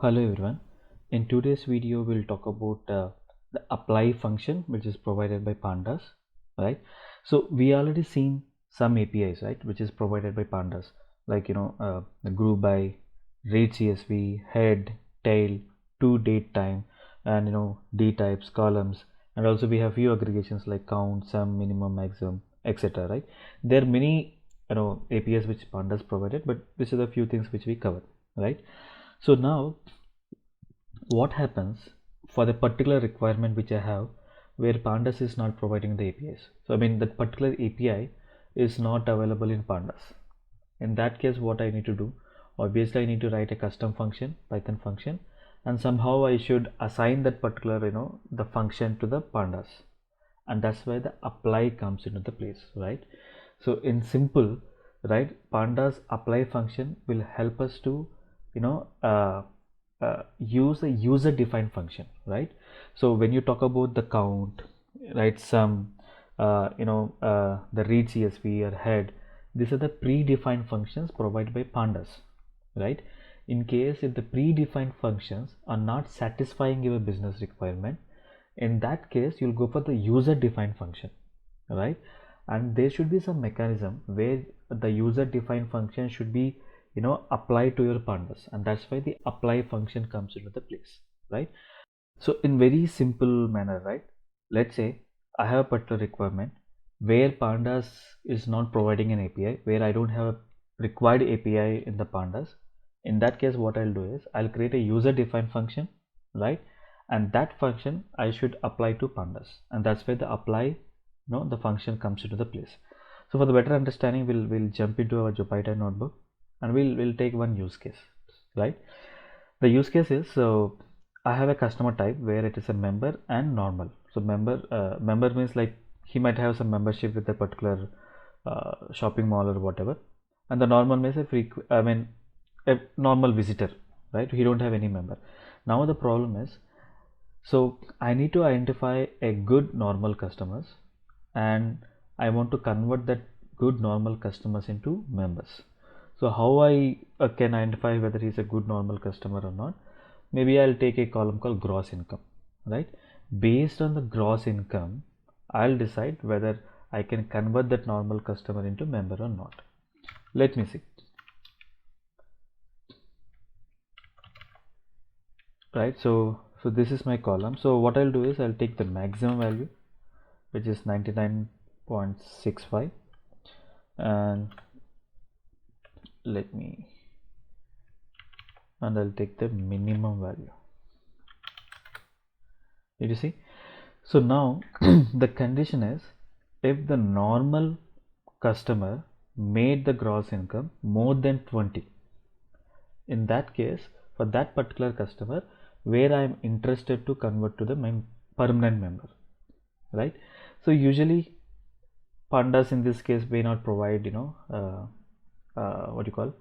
Hello everyone. In today's video, we'll talk about the apply function, which is provided by Pandas, right? So we already seen some APIs, right, which is provided by Pandas, like the group by, read CSV, head, tail, to date time, and D types, columns, and also we have few aggregations like count, sum, minimum, maximum, etc. Right? There are many APIs which Pandas provided, but this is the few things which we covered, right? So now what happens for the particular requirement which I have where Pandas is not providing the APIs. So I mean that particular API is not available in Pandas. In that case, what I need to do, obviously I need to write a custom function, Python function, and somehow I should assign that particular the function to the Pandas, and that's why the apply comes into the place, right? So in simple, right, Pandas apply function will help us to use a user defined function, right? So when you talk about the count, right, sum, the read CSV or head, these are the predefined functions provided by Pandas, right? In case if the predefined functions are not satisfying your business requirement, in that case you'll go for the user defined function, right? And there should be some mechanism where the user defined function should be apply to your Pandas, and that's why the apply function comes into the place, right? So in very simple manner, right, let's say I have a particular requirement where Pandas is not providing an API, where I don't have a required API in the Pandas. In that case, what I'll do is I'll create a user defined function, right? And that function I should apply to Pandas, and that's where the apply the function comes into the place. So for the better understanding, we'll jump into our Jupyter notebook and we'll take one use case, right? The use case is, so I have a customer type where it is a member and normal. So member means like he might have some membership with a particular shopping mall or whatever, and the normal means a normal visitor, right? He don't have any member. Now the problem is, so I need to identify a good normal customers, and I want to convert that good normal customers into members. So how I can identify whether he's a good normal customer or not? Maybe I'll take a column called gross income, right? Based on the gross income, I'll decide whether I can convert that normal customer into member or not. Let me see. Right, so this is my column. So what I'll do is I'll take the maximum value, which is 99.65, and I'll take the minimum value. Did you see? So now the condition is, if the normal customer made the gross income more than 20, in that case, for that particular customer where I am interested to convert to the permanent member, right? So usually Pandas in this case may not provide what you call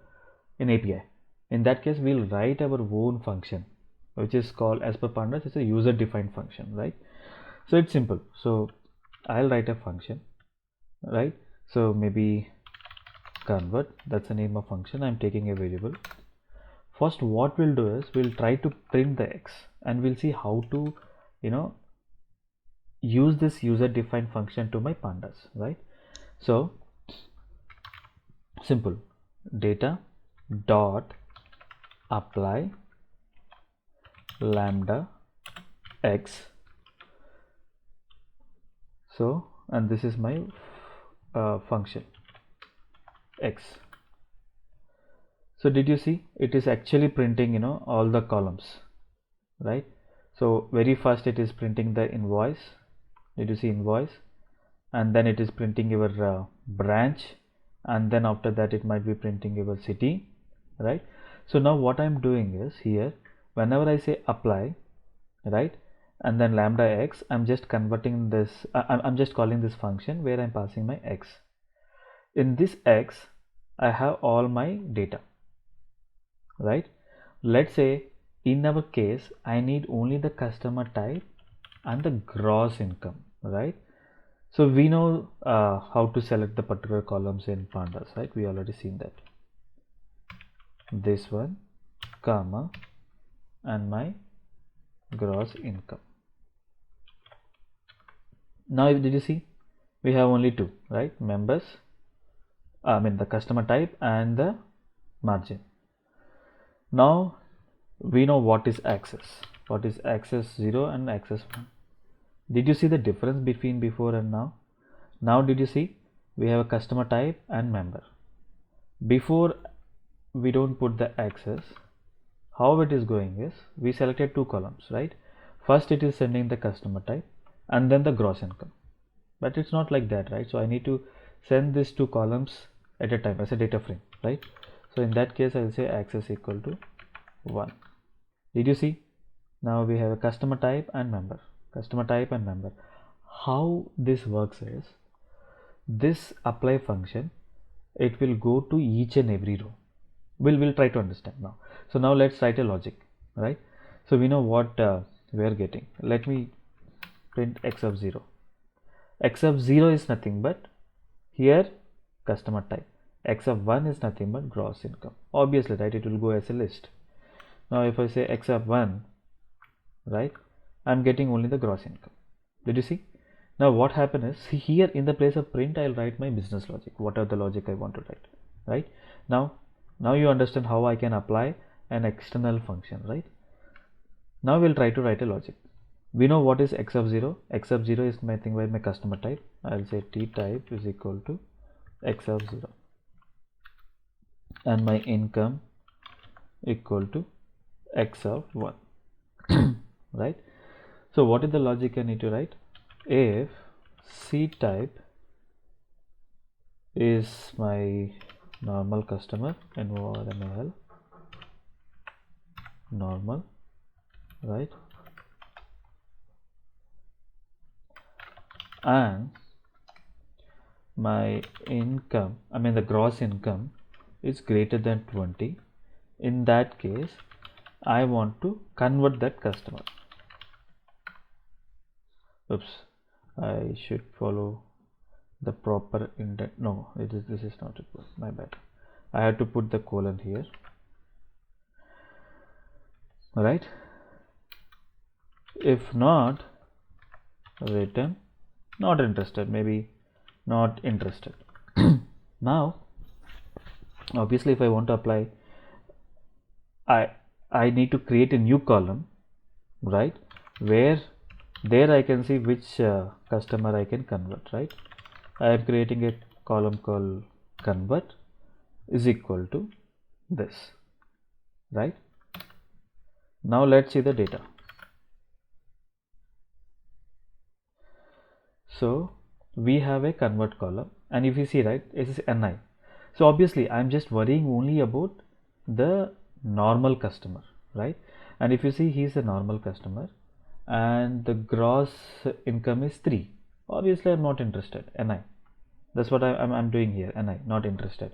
an API. In that case, we'll write our own function, which is called, as per Pandas, it's a user defined function, right? So it's simple. So I'll write a function, right? So maybe convert, that's the name of function. I'm taking a variable. First, what we'll do is we'll try to print the X, and we'll see how to use this user defined function to my Pandas, right? So simple, data dot apply lambda X. So, and this is my function X. So did you see, it is actually printing all the columns, right? So very first it is printing the invoice. Did you see invoice? And then it is printing your branch, and then after that it might be printing your city, right? So now what I'm doing is, here whenever I say apply, right, and then lambda X, I'm just converting this, I'm just calling this function where I'm passing my X. In this X I have all my data, right? Let's say in our case I need only the customer type and the gross income, right? So we know how to select the particular columns in Pandas, right? We already seen that. This one, comma, and my gross income. Now did you see we have only two, right? Members, I mean the customer type and the margin. Now we know what is access. What is access 0 and access 1. Did you see the difference between before and now? Now did you see we have a customer type and member. Before we don't put the access. How it is going is we selected two columns, right? First it is sending the customer type and then the gross income. But it's not like that, right? So I need to send these two columns at a time as a data frame, right? So in that case I'll say access equal to 1. Did you see? Now we have a customer type and member. Customer type and member. How this works is this apply function, it will go to each and every row. We'll try to understand now. So now let's write a logic, right? So we know what we are getting. Let me print x of 0. X of 0 is nothing but here customer type. X of 1 is nothing but gross income. Obviously, right, it will go as a list. Now if I say x of 1, right, I'm getting only the gross income. Did you see? Now what happened is here in the place of print I'll write my business logic, whatever the logic I want to write, right? Now you understand how I can apply an external function, right? Now we'll try to write a logic. We know what is x of 0. X of 0 is my thing by my customer type. I'll say t type is equal to x of 0 and my income equal to x of 1. Right? So what is the logic I need to write? If C type is my normal customer, NORMAL, normal, right, and my income, I mean the gross income is greater than 20, in that case I want to convert that customer. Oops, I should follow the proper indent. No, this is not it. My bad. I have to put the colon here. Right? If not, return not interested. Maybe not interested. Now, obviously, if I want to apply, I need to create a new column, right? Where there I can see which customer I can convert, right? I am creating a column called convert is equal to this, right? Now let's see the data. So we have a convert column, and if you see, right, it is NI. So obviously I'm just worrying only about the normal customer, right? And if you see, he is a normal customer and the gross income is 3. Obviously I'm not interested, NI. That's what I'm doing here, NI, not interested.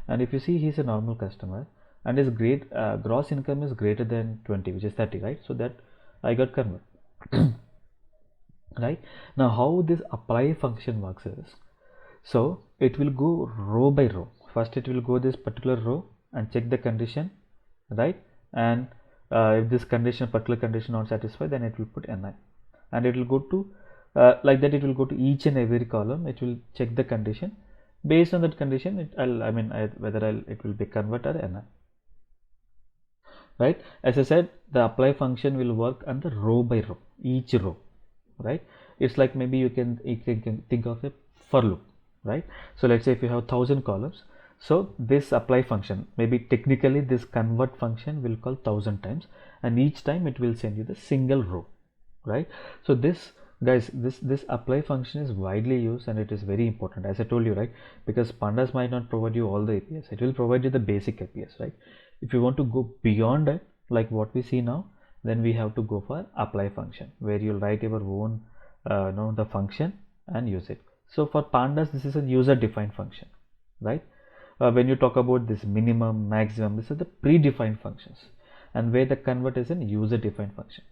And if you see, he's a normal customer and his gross income is greater than 20, which is 30, right? So that I got convert. Right? Now how this apply function works is, so it will go row by row. First it will go this particular row and check the condition, right? And if this particular condition not satisfied, then it will put NI, and it will go to like that. It will go to each and every column. It will check the condition. Based on that condition, it will be convert or NI. Right? As I said, the apply function will work on the row by row, each row. Right? It's like maybe you can think of a for loop. Right? So let's say if you have 1000 columns, so this apply function, maybe technically this convert function will call 1000 times, and each time it will send you the single row, right? So this, guys, this apply function is widely used and it is very important, as I told you, right? Because pandas might not provide you all the APIs. It will provide you the basic APIs, right? If you want to go beyond it, like what we see now, then we have to go for apply function, where you'll write your own the function and use it. So for pandas, this is a user defined function, right? When you talk about this minimum, maximum, this are the predefined functions, and where the convert is a user defined function,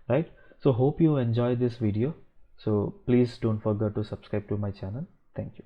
right? So hope you enjoy this video. So please don't forget to subscribe to my channel. Thank you.